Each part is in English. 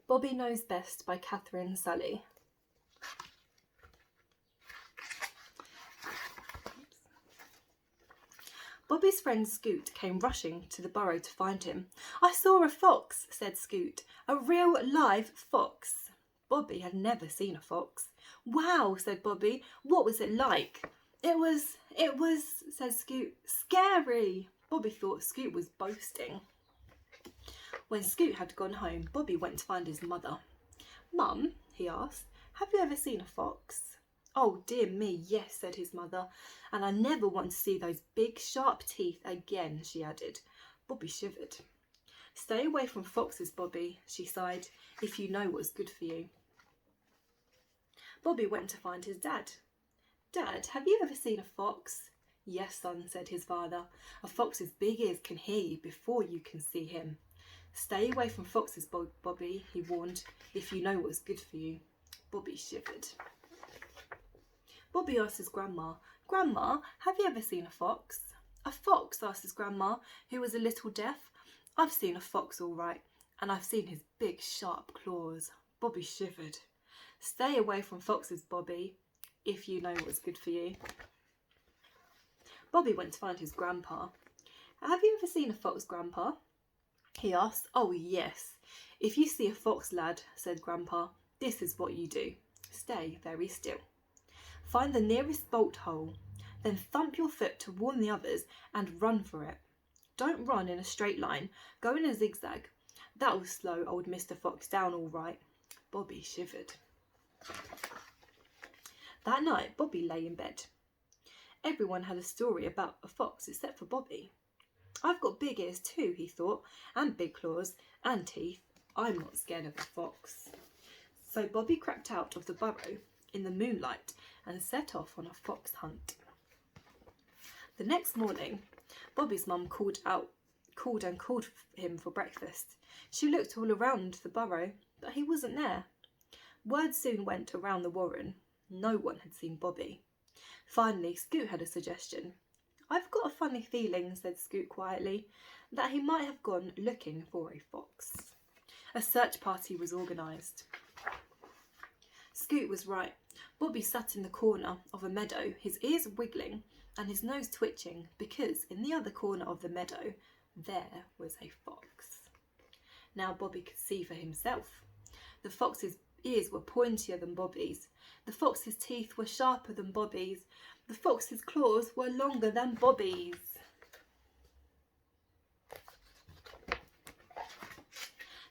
Bobby Knows Best by Catherine Sully. Bobby's friend Scoot came rushing to the burrow to find him. "I saw a fox," said Scoot. "A real live fox." Bobby had never seen a fox. "Wow," said Bobby. "What was it like?" It was, said Scoot, "scary." Bobby thought Scoot was boasting. When Scoot had gone home, Bobby went to find his mother. "Mum," he asked, "have you ever seen a fox?" "Oh dear me, yes," said his mother, "and I never want to see those big sharp teeth again," she added. Bobby shivered. "Stay away from foxes, Bobby," she sighed, "if you know what's good for you." Bobby went to find his dad. "Dad, have you ever seen a fox?" "Yes, son," said his father. "A fox's big ears can hear you before you can see him." "Stay away from foxes, Bobby," he warned, "if you know what's good for you." Bobby shivered. Bobby asked his grandma, "Grandma, have you ever seen a fox?" "A fox?" asked his grandma, who was a little deaf. "I've seen a fox all right, and I've seen his big sharp claws." Bobby shivered. "Stay away from foxes, Bobby, if you know what's good for you." Bobby went to find his grandpa. "Have you ever seen a fox, Grandpa?" he asked. "Oh yes. If you see a fox, lad," said Grandpa, "this is what you do. Stay very still. Find the nearest bolt hole, then thump your foot to warn the others and run for it. Don't run in a straight line, go in a zigzag. That'll slow old Mr. Fox down all right." Bobby shivered. That night, Bobby lay in bed. Everyone had a story about a fox except for Bobby. "I've got big ears too," he thought, "and big claws and teeth. I'm not scared of a fox." So Bobby crept out of the burrow in the moonlight and set off on a fox hunt. The next morning, Bobby's mum called him for breakfast. She looked all around the burrow, but he wasn't there. Word soon went around the warren. No one had seen Bobby. Finally, Scoot had a suggestion. "I've got a funny feeling," said Scoot quietly, "that he might have gone looking for a fox." A search party was organised. Scoot was right. Bobby sat in the corner of a meadow, his ears wiggling and his nose twitching, because in the other corner of the meadow there was a fox. Now Bobby could see for himself. The fox's ears were pointier than Bobby's. The fox's teeth were sharper than Bobby's. The fox's claws were longer than Bobby's.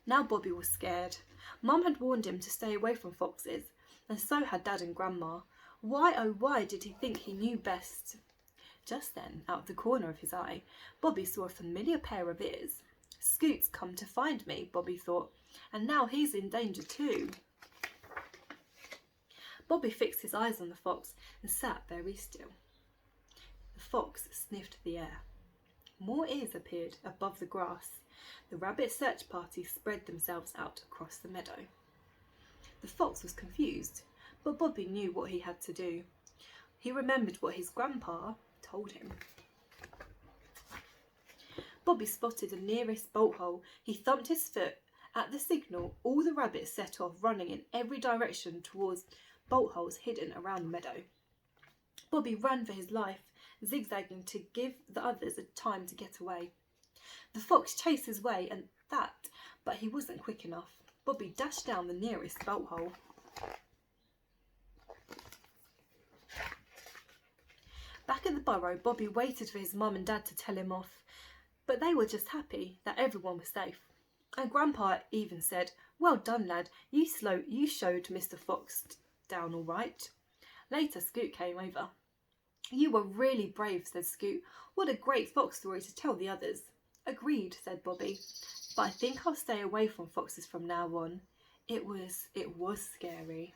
Now Bobby was scared. Mum had warned him to stay away from foxes, and so had Dad and Grandma. Why, oh why, did he think he knew best? Just then, out of the corner of his eye, Bobby saw a familiar pair of ears. "Scoot's come to find me," Bobby thought, "and now he's in danger too." Bobby fixed his eyes on the fox and sat very still. The fox sniffed the air. More ears appeared above the grass. The rabbit search party spread themselves out across the meadow. The fox was confused, but Bobby knew what he had to do. He remembered what his grandpa told him. Bobby spotted the nearest bolt hole. He thumped his foot. At the signal, all the rabbits set off running in every direction towards bolt holes hidden around the meadow. Bobby ran for his life, zigzagging to give the others a time to get away. The fox chased his way but he wasn't quick enough. Bobby dashed down the nearest bolt hole. Back at the burrow, Bobby waited for his mum and dad to tell him off, but they were just happy that everyone was safe. And Grandpa even said, "Well done, lad, you showed Mr. Fox down all right." Later, Scoot came over. "You were really brave," said Scoot. "What a great fox story to tell the others." "Agreed," said Bobby, "but I think I'll stay away from foxes from now on. It was scary."